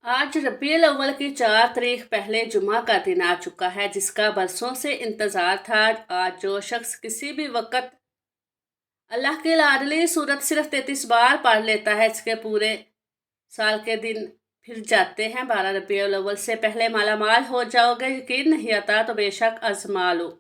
आज रबीउल अव्वल की 4 तारीख पहले जुमा का दिन आ चुका है, जिसका बरसों से इंतज़ार था। आज जो शख्स किसी भी वक्त अल्लाह की लाडली सूरत सिर्फ 33 बार पढ़ लेता है, इसके पूरे साल के दिन फिर जाते हैं। 12 रबीउल अव्वल से पहले मालामाल हो जाओगे, यकीन नहीं आता तो बेशक आजमा लो।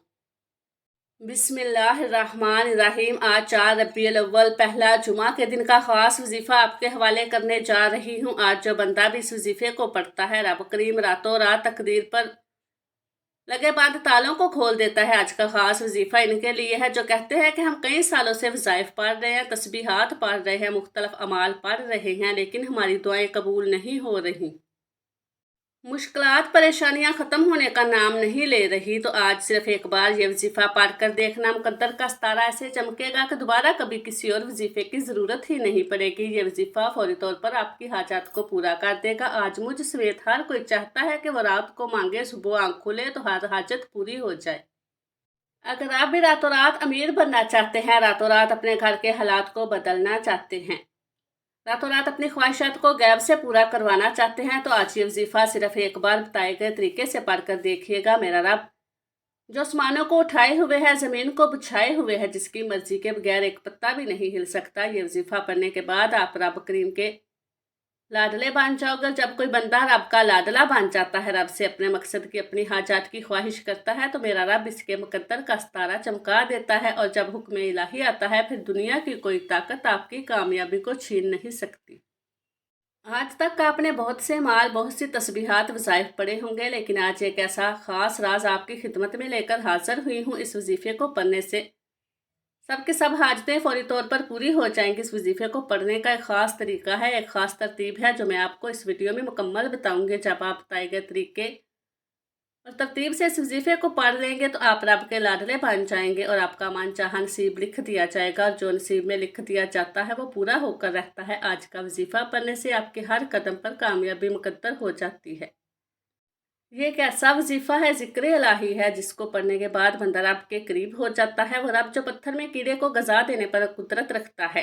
बिस्मिल्लाहिर्रहमानिर्रहीम। आज 4 रबीउल अव्वल पहला जुमा के दिन का ख़ास वजीफ़ा आपके हवाले करने जा रही हूँ। आज जो बंदा भी इस वजीफ़े को पढ़ता है, रब करीम रातों रात तकदीर पर लगे बंद तालों को खोल देता है। आज का ख़ास वजीफ़ा इनके लिए है जो कहते हैं कि हम कई सालों से वज़ाइफ पढ़ रहे हैं, तस्बीहात पढ़ रहे हैं, मुख्तलिफ अमाल पढ़ रहे हैं, लेकिन हमारी दुआएं कबूल नहीं हो रही, मुश्किलात परेशानियां ख़त्म होने का नाम नहीं ले रही। तो आज सिर्फ एक बार ये वजीफ़ा पढ़ कर देखना, मुकद्दर का सितारा ऐसे चमकेगा कि दोबारा कभी किसी और वजीफ़े की ज़रूरत ही नहीं पड़ेगी। ये वजीफ़ा फौरी तौर पर आपकी हाजात को पूरा कर देगा। आज मुझ समेत हर कोई चाहता है कि वो रात को मांगे, सुबह आँख खुले तो हर हाजत पूरी हो जाए। अगर आप भी रातों रात अमीर बनना चाहते हैं, रातों रात अपने घर के हालात को बदलना चाहते हैं, रातों रात अपनी ख्वाहिशात को गैब से पूरा करवाना चाहते हैं, तो आज ये वजीफ़ा सिर्फ एक बार बताए गए तरीके से पढ़कर देखिएगा। मेरा रब जो आसमानों को उठाए हुए है, ज़मीन को बिछाए हुए है, जिसकी मर्जी के बगैर एक पत्ता भी नहीं हिल सकता। ये वजीफ़ा पढ़ने के बाद आप रब करीम के लाडले बन जाओगे। जब कोई बंदा रब का लाडला बन जाता है, रब से अपने मकसद की, अपनी हाजात की ख्वाहिश करता है, तो मेरा रब इसके मुकद्दर का सितारा चमका देता है। और जब हुक्म इलाही आता है, फिर दुनिया की कोई ताकत आपकी कामयाबी को छीन नहीं सकती। आज तक आपने बहुत से माल, बहुत सी तस्बीहात, वज़ाइफ पढ़े होंगे, लेकिन आज एक ऐसा ख़ास राज आपकी खिदमत में लेकर हाजिर हुई हूँ। इस वजीफ़े को पढ़ने से सबके सब हाजतें फौरी तौर पर पूरी हो जाएंगी। इस वजीफ़े को पढ़ने का एक ख़ास तरीका है, एक ख़ास तरतीब है, जो मैं आपको इस वीडियो में मुकम्मल बताऊंगी। जब आप बताए गए तरीके और तरतीब से इस वजीफ़े को पढ़ लेंगे, तो आप रब के लाडले बन जाएंगे और आपका मनचाहा नसीब लिख दिया जाएगा। और जो नसीब में लिख दिया जाता है, वो पूरा होकर रहता है। आज का वजीफ़ा पढ़ने से आपके हर कदम पर कामयाबी मुकद्दर हो जाती है। ये एक ऐसा वजीफ़ा है, ज़िक्र इलाही है, जिसको पढ़ने के बाद बंदा रब के करीब हो जाता है। वो रब जो पत्थर में कीड़े को गजा देने पर कुदरत रखता है,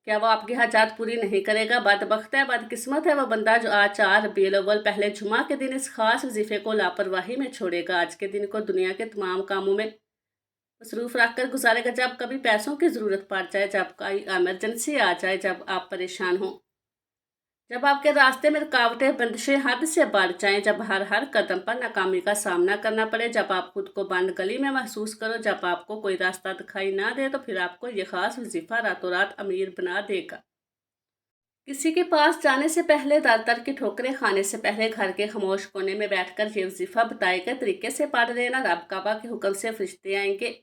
क्या वो आपकी हाजात पूरी नहीं करेगा? बदबख्त है, बदकिस्मत है वो बंदा जो आज 4 रबीउल अव्वल पहले जुमा के दिन इस खास वजीफ़े को लापरवाही में छोड़ेगा। आज के दिन को दुनिया के तमाम कामों में मसरूफ रख कर गुजारेगा। जब कभी पैसों की ज़रूरत पड़ जाए, जब कोई एमरजेंसी आ जाए, जब आप परेशान हों, जब आपके रास्ते में रुकावटें, बंदिशें हद से बढ़ जाएं, जब हर कदम पर नाकामी का सामना करना पड़े, जब आप खुद को बंद गली में महसूस करो, जब आपको कोई रास्ता दिखाई ना दे, तो फिर आपको ये खास वजीफ़ा रातों रात अमीर बना देगा। किसी के पास जाने से पहले, दर दर की ठोकरें खाने से पहले, घर के खामोश कोने में बैठकर ये वजीफ़ा बताए गए तरीके से पढ़ लेना। रब काबा के हुक्म से फरिश्ते आएंगे,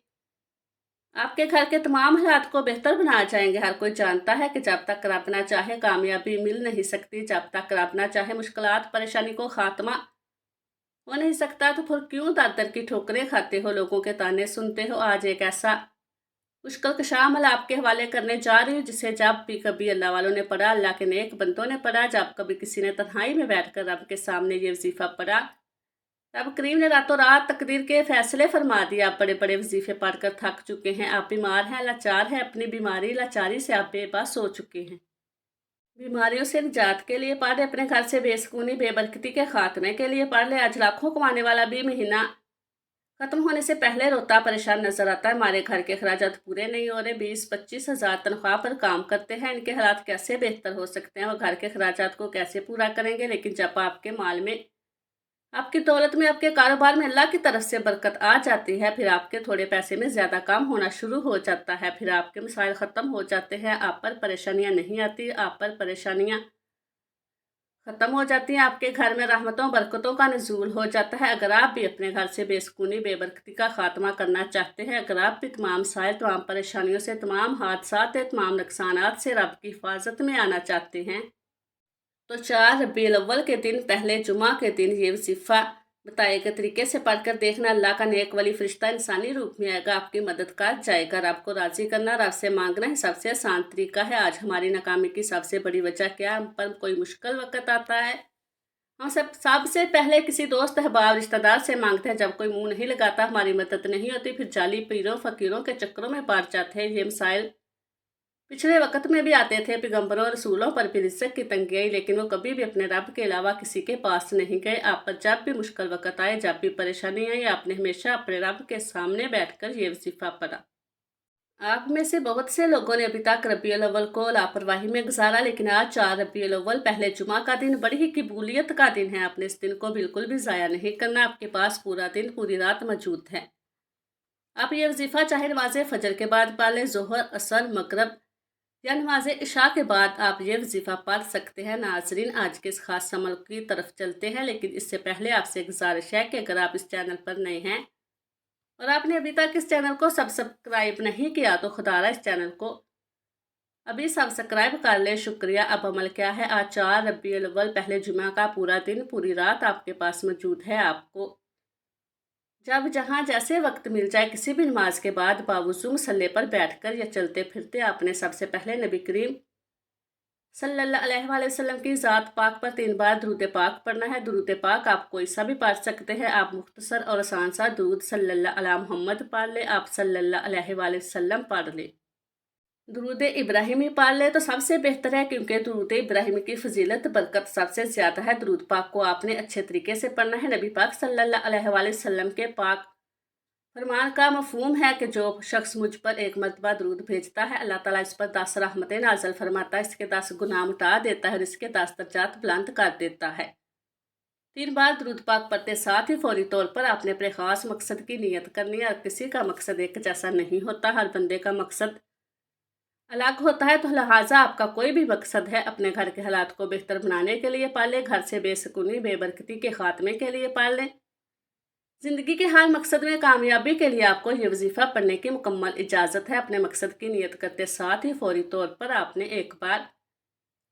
आपके घर के तमाम हालात को बेहतर बना जाएंगे। हर कोई जानता है कि जब तक रब ना चाहे कामयाबी मिल नहीं सकती, जब तक रब ना चाहे मुश्किलात परेशानी को खात्मा हो नहीं सकता। तो फिर क्यों दर दर की ठोकरें खाते हो, लोगों के ताने सुनते हो? आज एक ऐसा मुश्किल कशा अमल आपके हवाले करने जा रही हूँ, जिसे जब भी कभी अल्लाह वालों ने पढ़ा, अल्लाह के नेक बंदों ने पढ़ा, जब कभी किसी ने तन्हाई में बैठकर रब के सामने ये वजीफ़ा पढ़ा, रब करीम ने रातों रात तकदीर के फैसले फरमा दिए। आप बड़े बड़े वजीफे पढ़कर थक चुके हैं, आप बीमार हैं, लाचार हैं, अपनी बीमारी लाचारी से आप बेबस हो चुके हैं। बीमारियों से निजात के लिए पढ़ ले, अपने घर से बेसकूनी बेबरकती के खात्मे के लिए पढ़ ले। आज लाखों कमाने वाला भी महीना खत्म होने से पहले रोता परेशान नजर आता है। हमारे घर के अखराजात पूरे नहीं हो रहे, 20-25 हज़ार तनख्वाह पर काम करते हैं, इनके हालात कैसे बेहतर हो सकते हैं? वो घर के अखराजात को कैसे पूरा करेंगे? लेकिन जब आपके माल में, आपकी दौलत में, आपके कारोबार में अल्लाह की तरफ से बरकत आ जाती है, फिर आपके थोड़े पैसे में ज़्यादा काम होना शुरू हो जाता है, फिर आपके मसाइल ख़त्म हो जाते हैं, आप पर परेशानियां नहीं आती, आप पर परेशानियां ख़त्म हो जाती हैं, आपके घर में रहमतों बरकतों का नज़ूल हो जाता है। अगर आप भी अपने घर से बेसुकूनी बेबरकती का खात्मा करना चाहते हैं, अगर आप भी तमाम मसाइल, तमाम परेशानियों से, तमाम हादसात, तमाम नुकसानात से रब की हिफाजत में आना चाहते हैं, तो 4 रबीउल अव्वल के दिन, पहले जुमा के दिन, ये वजीफ़ा बताए गए तरीके से पढ़कर देखना। अल्लाह का नेक वली फरिश्ता इंसानी रूप में आएगा, आपकी मदद कर जाएगा। रब को राज़ी करना, रब से मांगना ही सबसे आसान तरीका है। आज हमारी नाकामी की सबसे बड़ी वजह क्या है? हम पर कोई मुश्किल वक्त आता है, हम सबसे पहले किसी दोस्त, अहबाब, रिश्तेदार से मांगते हैं। जब कोई मुंह नहीं लगाता, हमारी मदद नहीं होती, फिर जाली पीरों फकीरों के चक्करों में पड़ जाते हैं। ये मसाइल पिछले वक्त में भी आते थे पैगंबरों और रसूलों पर भी रिज़्क़ की तंगी आई, लेकिन वो कभी भी अपने रब के अलावा किसी के पास नहीं गए। आप पर जब भी मुश्किल वक्त आए, जब भी परेशानी आई, आपने हमेशा अपने रब के सामने बैठकर ये वजीफ़ा पढ़ा। आप में से बहुत से लोगों ने अभी तक रबीउल अव्वल को लापरवाही में गुजारा, लेकिन आज 4 रबीउल अव्वल पहले जुमा का दिन बड़ी ही कबूलियत का दिन है। आपने इस दिन को बिल्कुल भी ज़ाया नहीं करना। आपके पास पूरा दिन पूरी रात मौजूद है। आप ये वजीफ़ा चाहे नमाज फ़जर के बाद पढ़ लें, ज़ोहर, असर, मगरब या नमाज इशा के बाद आप ये वजीफ़ा पढ़ सकते हैं। नाज़रीन, आज के इस खास अमल की तरफ चलते हैं, लेकिन इससे पहले आपसे गुजारिश है कि अगर आप इस चैनल पर नए हैं और आपने अभी तक इस चैनल को सब्सक्राइब नहीं किया तो खुदारा इस चैनल को अभी सब्सक्राइब कर लें। शुक्रिया। अब अमल क्या है? आज 4 रबीउल अव्वल पहले जुमा का पूरा दिन पूरी रात आपके पास मौजूद है। आपको जब जहाँ जैसे वक्त मिल जाए, किसी भी नमाज के बाद बावुज़ू मुसल्ले पर बैठकर या चलते फिरते आपने सबसे पहले नबी करीम सल्लल्लाहु अलैहि वसल्लम की ज़ात पाक पर 3 बार दुरूद पाक पढ़ना है। दुरूद पाक आप कोई सा भी पढ़ सकते हैं। आप मुख्तसर और आसान सा दुरूद सल्लल्लाहु अला मुहम्मद पढ़ ले, आप सल्लल्लाहु अलैहि वसल्लम पढ़ ले। दुरूद इब्राहिमी पढ़ ले तो सबसे बेहतर है, क्योंकि दुरूद इब्राहिमी की फजीलत बरकत सबसे ज़्यादा है। दुरूद पाक को आपने अच्छे तरीके से पढ़ना है। नबी पाक सल्लल्लाहु अलैहि वसल्लम के पाक फरमान का मफहूम है कि जो शख्स मुझ पर एक मरतबा दुरूद भेजता है, अल्लाह ताला इस पर 10 रहमतें नाज़िल फरमाता है, इसके 10 गुनाह मिटा देता है और इसके 10 दर्जात बुलंद कर देता है। 3 बार दुरूद पाक पढ़ते साथ ही फौरी तौर पर आपने अपने ख़ास मकसद की नीयत करनी है। और किसी का मकसद एक जैसा नहीं होता, हर बंदे का मकसद अलग होता है। तो लिहाजा आपका कोई भी मकसद है, अपने घर के हालात को बेहतर बनाने के लिए पढ़ लें, घर से बेसुकूनी बेबरकती के खात्मे के लिए पढ़ लें। ज़िंदगी के हर मकसद में कामयाबी के लिए आपको ये वजीफ़ा पढ़ने की मुकम्मल इजाज़त है। अपने मकसद की नियत करते साथ ही फौरी तौर पर आपने एक बार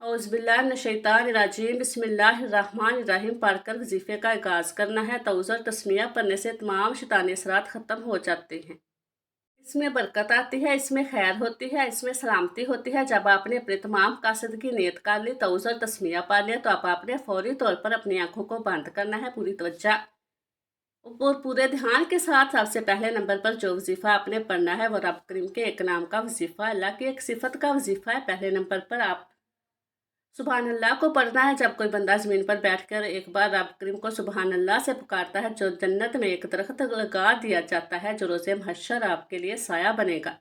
औज़ुबिल्लाहि मिनश्शैतानिर्रजीम बिस्मिल्लाहिर्रहमानिर्रहीम पढ़कर वजीफ़े का आगाज़ करना है। तौज़ और तस्मिया पढ़ने से तमाम शैतानी असरात ख़त्म हो जाते हैं। इसमें बरकत आती है, इसमें खैर होती है, इसमें सलामती होती है। जब आपने अपने तमाम मकासद की नियत कर ली, तौज़ और तस्मिया पढ़ लिया, तो आपने फौरी तौर पर अपनी आँखों को बंद करना है। पूरी तवज्जो और पूरे ध्यान के साथ सबसे पहले नंबर पर जो वजीफ़ा आपने पढ़ना है वो रब करीम के एक नाम का वजीफ़ा, अल्लाह की एक सिफत का वजीफ़ा है। पहले नंबर पर आप सुबहान अल्लाह को पढ़ना है। जब कोई बंदा ज़मीन पर बैठकर एक बार रब करीम को सुबहान अल्लाह से पुकारता है, जो जन्नत में एक दरख्त लगा दिया जाता है, जो रोज़े महशर आपके लिए साया बनेगा।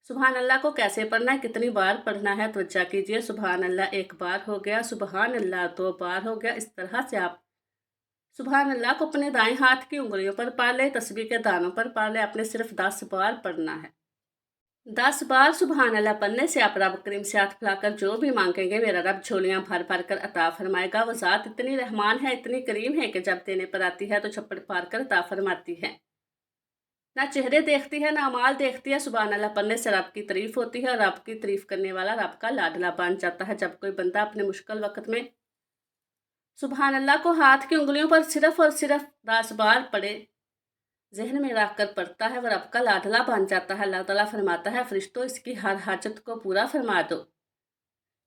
सुबहान अल्लाह को कैसे पढ़ना है, कितनी बार पढ़ना है, तवज्जो कीजिए। सुबहान अल्लाह 1 बार हो गया, सुबहान अल्लाह 2 बार हो गया। इस तरह से आप सुबहान अल्लाह को अपने दाएं हाथ की उंगलियों पर पढ़ ले, तस्बीह के दानों पर पढ़ ले। आपने सिर्फ 10 बार पढ़ना है। 10 बार सुबहान अल्लाह पढ़ने से आप रब करीम से हाथ फैलाकर जो भी मांगेंगे, मेरा रब झोलियां भर भर कर अता फरमाएगा। वो ज़ात इतनी रहमान है, इतनी करीम है कि जब देने पर आती है तो छप्पड़ फाड़ कर अता फरमाती है। ना चेहरे देखती है, ना अमाल देखती है। सुबहान अल्लाह पढ़ने से रब की तारीफ होती है और रब की तारीफ करने वाला रब का लाडला बन जाता है। जब कोई बंदा अपने मुश्किल वक्त में सुबहान अल्लाह को हाथ की उंगलियों पर सिर्फ और सिर्फ 10 बार पढ़े, जहन में रख कर पढ़ता है, वह रब का लाडला बन जाता है। अल्लाह ताला फरमाता है, फरिश्तों इसकी हर हाजत को पूरा फरमा दो।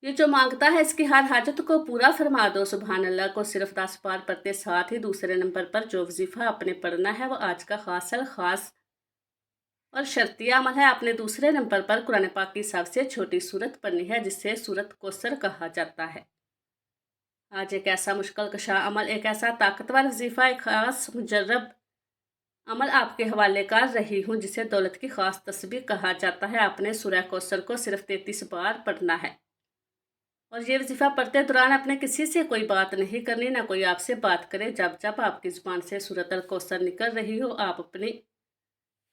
ये जो मांगता है इसकी हर हाजत को पूरा फरमा दो। सुबहान अल्लाह को सिर्फ 10 बार पढ़ते साथ ही दूसरे नंबर पर जो वजीफ़ा आपने पढ़ना है वो आज का खास और शर्तिया अमल है। आपने दूसरे नंबर पर कुरान पाक की सबसे छोटी सूरत पढ़नी है, जिसे सूरत कौसर कहा जाता है। आज एक ऐसा मुश्किल कशा अमल, एक ऐसा ताकतवर वजीफ़ा, एक ख़ास मुजर्रब अमल आपके हवाले कर रही हूँ, जिसे दौलत की ख़ास तस्बीह कहा जाता है। आपने सूरह कौसर को सिर्फ 33 बार पढ़ना है और ये वजीफ़ा पढ़ते दौरान अपने किसी से कोई बात नहीं करनी, ना कोई आपसे बात करे। जब जब आपकी ज़ुबान से सूरत अल कौसर निकल रही हो, आप अपनी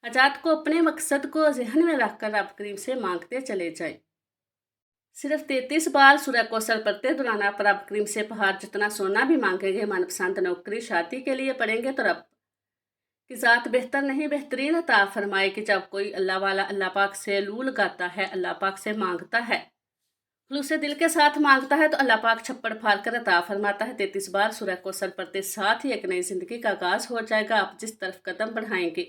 हाजात को, अपने मकसद को जहन में रख कर रब करीम से मांगते चले जाएं। सिर्फ 33 बार सूरह कौसर पढ़ते दौरान आप रब करीम से पहाड़ जितना सोना भी मांगेंगे। मनपसंद नौकरी, शादी के लिए पढ़ेंगे तो रब की ज़ात बेहतर नहीं बेहतरीन अता फरमाए। कि जब कोई अल्लाह वाला अल्लाह पाक से लू लगाता है, अल्लाह पाक से मांगता है, खुलूसे दिल के साथ मांगता है, तो अल्लाह पाक छप्पड़ फाड़ कर अता फरमाता है। 33 बार सूरह कौसर पढ़ते साथ ही एक नई ज़िंदगी का आगाज़ हो जाएगा। आप जिस तरफ कदम बढ़ाएंगे,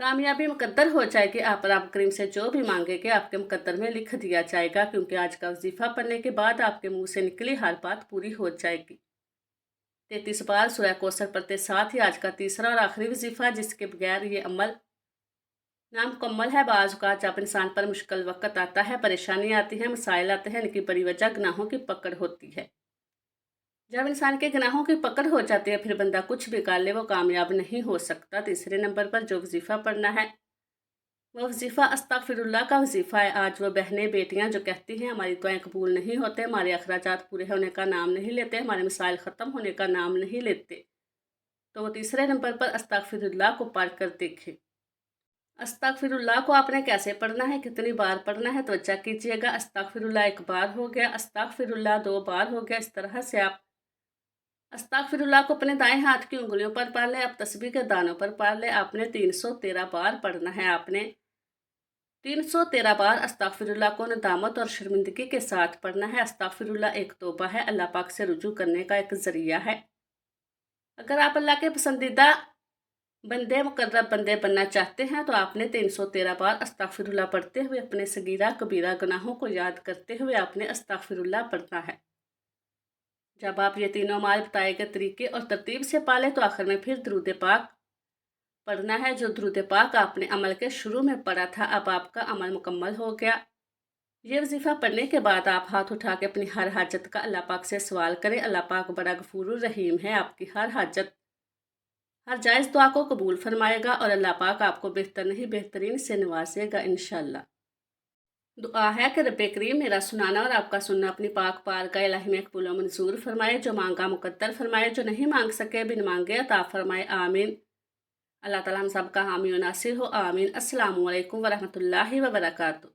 कामयाबी मुकद्दर हो जाएगी। आप रब करीम से जो भी मांगेंगे आपके मुकद्दर में लिख दिया जाएगा, क्योंकि आज का वजीफ़ा पढ़ने के बाद आपके मुंह से निकली हर बात पूरी हो जाएगी। 33 बार सूरह कौसर पढ़ते साथ ही आज का तीसरा और आखिरी वजीफ़ा, जिसके बगैर ये अमल नामुकम्मल है। बाज़ औक़ात जब इंसान पर मुश्किल वक़्त आता है, परेशानी आती है, मसाइल आते हैं, इनकी बड़ी वजह गुनाहों की पकड़ होती है। जब इंसान के गुनाहों की पकड़ हो जाती है, फिर बंदा कुछ भी कर ले वो कामयाब नहीं हो सकता। तीसरे नंबर पर जो वजीफ़ा पढ़ना है वो वजीफ़ा अस्तगफिरुल्लाह का वजीफ़ा है। आज वो बहनें बेटियां जो कहती हैं हमारी दुआएं कबूल नहीं होते, हमारे अखराजात पूरे होने का नाम नहीं लेते, हमारे मसाइल ख़त्म होने का नाम नहीं लेते, तो वो तीसरे नंबर पर अस्तगफिरुल्लाह को पढ़ कर देखें। अस्तगफिरुल्लाह को आपने कैसे पढ़ना है, कितनी बार पढ़ना है, तवज्जो कीजिएगा। अस्तगफिरुल्लाह एक बार हो गया, अस्तगफिरुल्लाह 2 बार हो गया। इस तरह से आप अस्तगफिरुल्लाह को अपने दाएं हाथ की उंगलियों पर पढ़ लें, आप तस्बीह के दानों पर पढ़ लें। आपने 313 बार पढ़ना है। आपने 313 बार अस्तगफिरुल्लाह को नदामत और शर्मिंदगी के साथ पढ़ना है। अस्तगफिरुल्लाह एक तौबा है, अल्लाह पाक से रुजू करने का एक ज़रिया है। अगर आप अल्लाह के पसंदीदा बंदे मुकर्रब बंदे बनना चाहते हैं तो आपने 313 बार अस्तगफिरुल्लाह पढ़ते हुए अपने सगीरा कबीरा गुनाहों को याद करते हुए आपने अस्तगफिरुल्लाह पढ़ना है। जब आप ये तीनों माल बताए गए तरीके और तरतीब से पालें तो आखिर में फिर दरूद पाक पढ़ना है। जो दरूद पाक आपने अमल के शुरू में पढ़ा था, अब आपका अमल मुकम्मल हो गया। ये वजीफ़ा पढ़ने के बाद आप हाथ उठा के अपनी हर हाजत का अल्लाह पाक से सवाल करें। अल्लाह पाक बड़ा गफूर रहीम है, आपकी हर हाजत हर जायज़ दुआ को कबूल फरमाएगा और अल्लाह पाक आपको बेहतर नहीं बेहतरीन से नवाजेगा इंशाअल्लाह। दुआ है कि रब्बे करीम मेरा सुनाना और आपका सुनना अपनी पाक बारगाह इलाही में कबूल व मंजूर फरमाए। जो मांगा मुकद्दर फरमाए, जो नहीं मांग सके बिन मांगे अता फरमाए। आमीन। अल्लाह ताला हम सब का हामी व नासिर हो। आमीन। अस्सलामु अलैकुम व रहमतुल्लाहि व बरकातुहू।